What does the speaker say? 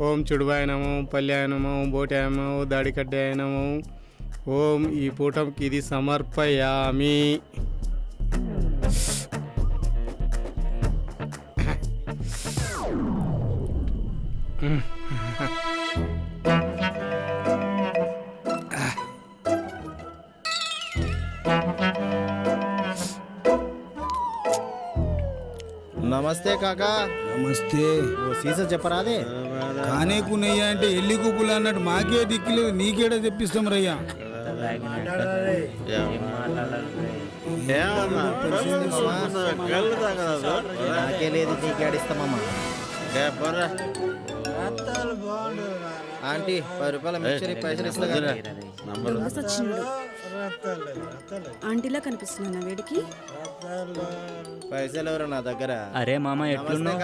ఓం చుడుబాయనము పల్యాయనము బోటాయనము దాడికడ్డాయనము. ఓం ఈ పూటంకి ఇది సమర్పయామి. నమస్తే కాకా. నమస్తే. ఓ సీసా చెప్పరాదే. కానేకు నెయ్యి అంటే ఎల్లి కుప్పులు అన్నట్టు మాకే దిక్కులేదు, నీకేడా తెప్పిస్తాం రయ్యా. నాకే లేదు, నీకే ఆడిస్తామమ్మా. ఆంటీ 10 రూపాయల మిక్చర్ పైసలు ఇస్తా కదా. ఆంటీలా కనిపిస్తున్నా వేడికి పైసలు ఎవరు నా దగ్గర? అరే మామ ఎట్లున్నావు?